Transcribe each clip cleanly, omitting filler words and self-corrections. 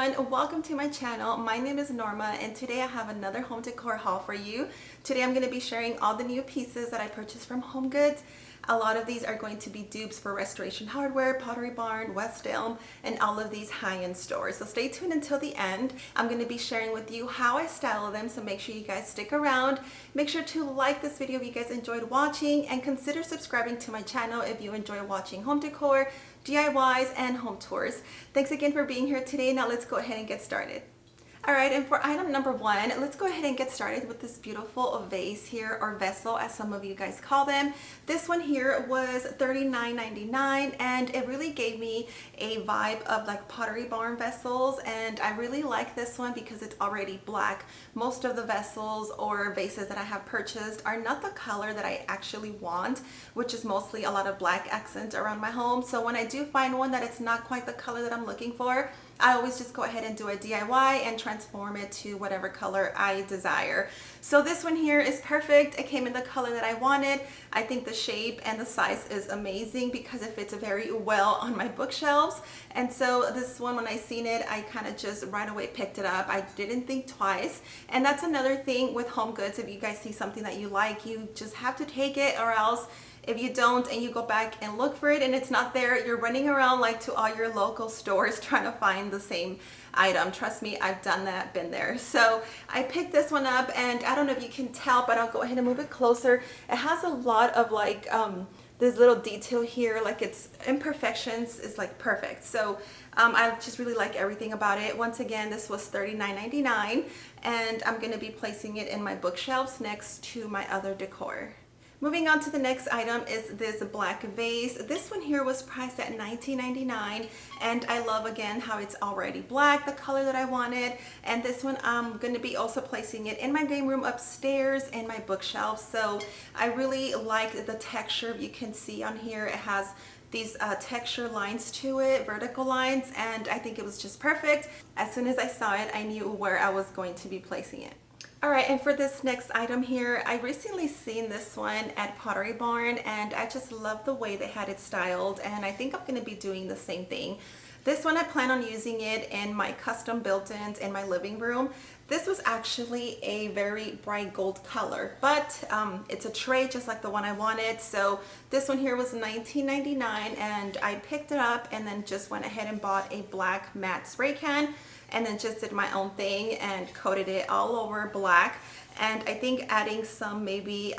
everyone, welcome to my channel. My name is Norma and today I have another home decor haul for you. Today I'm going to be sharing all the new pieces that I purchased from HomeGoods. A lot of these are going to be dupes for Restoration Hardware, Pottery Barn, West Elm, and all of these high-end stores. So stay tuned until the end. I'm going to be sharing with you how I style them, so make sure you guys stick around. Make sure to like this video if you guys enjoyed watching, and consider subscribing to my channel if you enjoy watching home decor, DIYs, and home tours. Thanks again for being here today. Now let's go ahead and get started. Alright, and for item number one, let's go ahead and get started with this beautiful vase here, or vessel as some of you guys call them. This one here was $39.99 and it really gave me a vibe of like Pottery Barn vessels, and I really like this one because it's already black. Most of the vessels or vases that I have purchased are not the color that I actually want, which is mostly a lot of black accents around my home. So when I do find one that it's not quite the color that I'm looking for, I always just go ahead and do a DIY and transform it to whatever color I desire. So this one here is perfect. It came in the color that I wanted. I think the shape and the size is amazing because it fits very well on my bookshelves. And so this one, when I seen it, I kind of just right away picked it up. I didn't think twice. And that's another thing with HomeGoods. If you guys see something that you like, you just have to take it, or else if you don't and you go back and look for it and it's not there, you're running around like to all your local stores trying to find the same item. Trust me, I've done that, been there. So I picked this one up, and I don't know if you can tell, but I'll go ahead and move it closer. It has a lot of like this little detail here, like its imperfections is like perfect. So I just really like everything about it. Once again, this was $39.99 and I'm going to be placing it in my bookshelves next to my other decor. Moving on to the next item is this black vase. This one here was priced at $19.99 and I love again how it's already black, the color that I wanted. And this one I'm going to be also placing it in my game room upstairs in my bookshelf. So I really like the texture. You can see on here it has these texture lines to it, vertical lines, and I think it was just perfect. As soon as I saw it, I knew where I was going to be placing it. Alright, and for this next item here, I recently seen this one at Pottery Barn and I just love the way they had it styled, and I think I'm going to be doing the same thing. This one I plan on using it in my custom built-ins in my living room. This was actually a very bright gold color, but it's a tray just like the one I wanted. So this one here was $19.99 and I picked it up and then just went ahead and bought a black matte spray can, and then just did my own thing and coated it all over black. And I think adding some maybe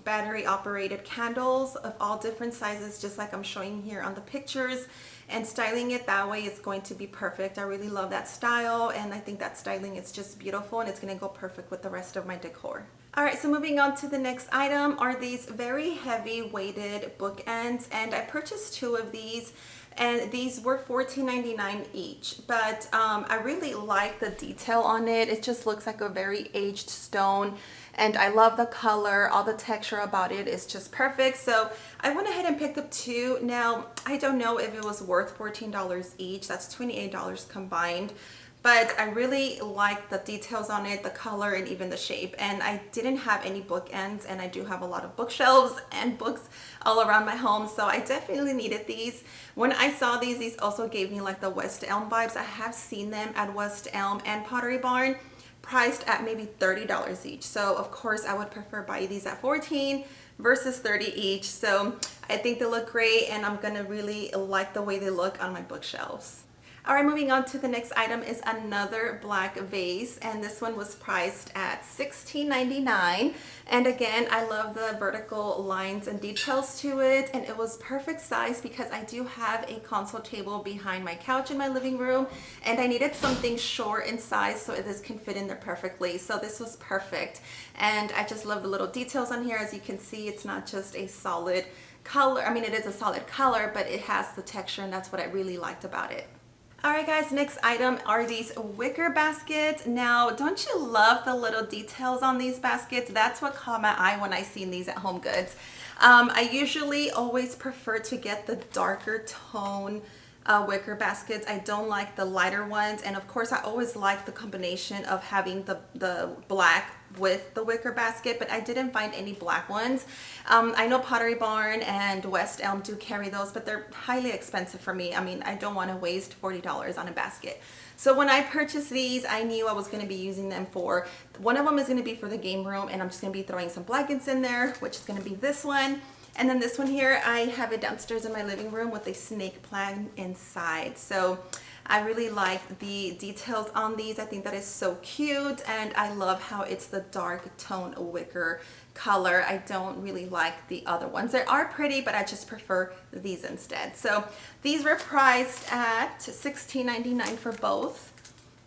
battery operated candles of all different sizes, just like I'm showing here on the pictures, and styling it that way is going to be perfect. I really love that style, and I think that styling is just beautiful, and it's going to go perfect with the rest of my decor. Alright, so moving on to the next item are these very heavy weighted bookends, and I purchased two of these. And these were $14.99 each, but I really like the detail on it. It just looks like a very aged stone, and I love the color. All the texture about it is just perfect. So I went ahead and picked up two. Now, I don't know if it was worth $14 each. That's $28 combined. But I really like the details on it, the color, and even the shape. And I didn't have any bookends, and I do have a lot of bookshelves and books all around my home, so I definitely needed these. When I saw these also gave me like the West Elm vibes. I have seen them at West Elm and Pottery Barn, priced at maybe $30 each. So of course I would prefer buy these at $14 versus $30 each. So I think they look great, and I'm gonna really like the way they look on my bookshelves. Alright, moving on to the next item is another black vase, and this one was priced at $16.99. And again, I love the vertical lines and details to it, and it was perfect size because I do have a console table behind my couch in my living room, and I needed something short in size so this can fit in there perfectly. So this was perfect, and I just love the little details on here. As you can see, it's not just a solid color. I mean, it is a solid color, but it has the texture, and that's what I really liked about it. Alright guys, next item are these wicker baskets. Now, don't you love the little details on these baskets? That's what caught my eye when I seen these at HomeGoods. I usually always prefer to get the darker tone wicker baskets. I don't like the lighter ones, and of course I always like the combination of having the black with the wicker basket, but I didn't find any black ones. I know Pottery Barn and West Elm do carry those, but they're highly expensive for me. I mean, I don't want to waste $40 on a basket. So when I purchased these, I knew I was going to be using them for, one of them is going to be for the game room, and I'm just going to be throwing some blankets in there, which is going to be this one. And then this one here, I have it downstairs in my living room with a snake plant inside. So I really like the details on these. I think that is so cute, and I love how it's the dark tone wicker color. I don't really like the other ones. They are pretty, but I just prefer these instead. So these were priced at $16.99 for both,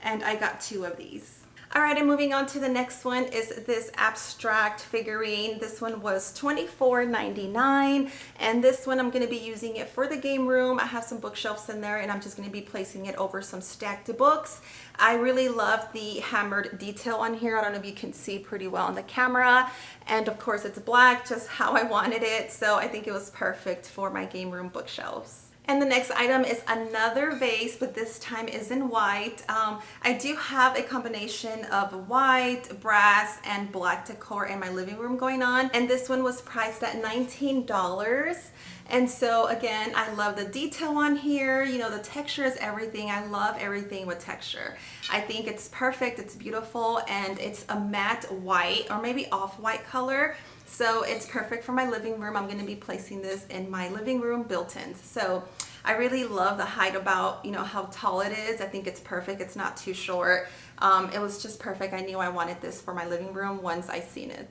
and I got 2 of these. All right, and moving on to the next one is this abstract figurine. This one was $24.99, and this one I'm going to be using it for the game room. I have some bookshelves in there, and I'm just going to be placing it over some stacked books. I really love the hammered detail on here. I don't know if you can see pretty well on the camera, and of course it's black, just how I wanted it. So I think it was perfect for my game room bookshelves. And the next item is another vase, but this time is in white. I do have a combination of white, brass, and black decor in my living room going on. And this one was priced at $19. And so again, I love the detail on here. You know, the texture is everything. I love everything with texture. I think it's perfect, it's beautiful, and it's a matte white or maybe off-white color. So it's perfect for my living room. I'm going to be placing this in my living room built-ins. So I really love the height about, you know, how tall it is. I think it's perfect. It's not too short. It was just perfect. I knew I wanted this for my living room once I seen it.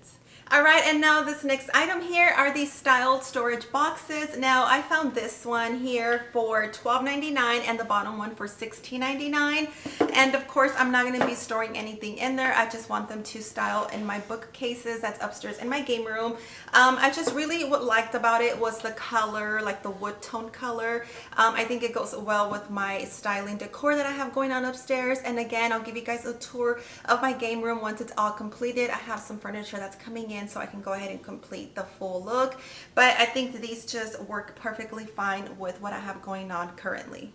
All right, and now this next item here are these styled storage boxes. Now I found this one here for $12.99 and the bottom one for $16.99. And of course, I'm not going to be storing anything in there. I just want them to style in my bookcases that's upstairs in my game room. I just really what liked about it was the color, like the wood tone color. I think it goes well with my styling decor that I have going on upstairs. And again, I'll give you guys a tour of my game room once it's all completed. I have some furniture that's coming in, so I can go ahead and complete the full look. But I think that these just work perfectly fine with what I have going on currently.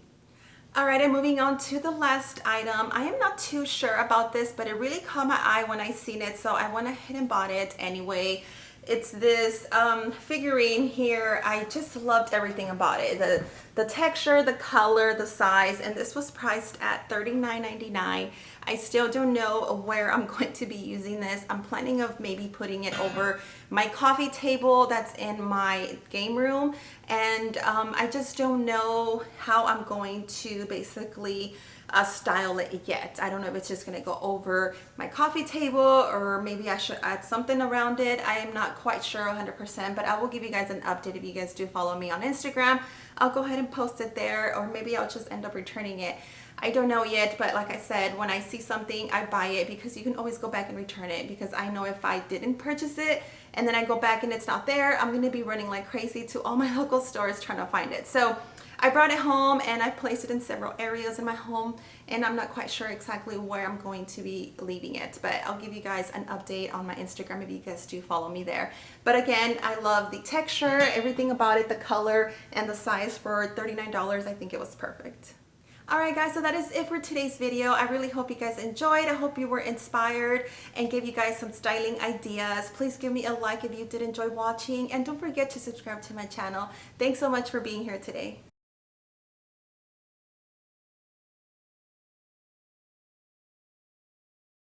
All right, and moving on to the last item. I am not too sure about this, but it really caught my eye when I seen it, so I went ahead and bought it anyway. It's this figurine here. I just loved everything about it. The texture, the color, the size, and this was priced at $39.99. I still don't know where I'm going to be using this. I'm planning of maybe putting it over my coffee table that's in my game room, and I just don't know how I'm going to basically style it yet. I don't know if it's just going to go over my coffee table or maybe I should add something around it. I am not quite sure 100%, but I will give you guys an update if you guys do follow me on Instagram. I'll go ahead and post it there, or maybe I'll just end up returning it. I don't know yet, but like I said, when I see something, I buy it because you can always go back and return it, because I know if I didn't purchase it and then I go back and it's not there, I'm going to be running like crazy to all my local stores trying to find it. So I brought it home and I placed it in several areas in my home, and I'm not quite sure exactly where I'm going to be leaving it, but I'll give you guys an update on my Instagram if you guys do follow me there. But again, I love the texture, everything about it, the color, and the size. For $39, I think it was perfect. Alright guys, so that is it for today's video. I really hope you guys enjoyed. I hope you were inspired and gave you guys some styling ideas. Please give me a like if you did enjoy watching, and don't forget to subscribe to my channel. Thanks so much for being here today.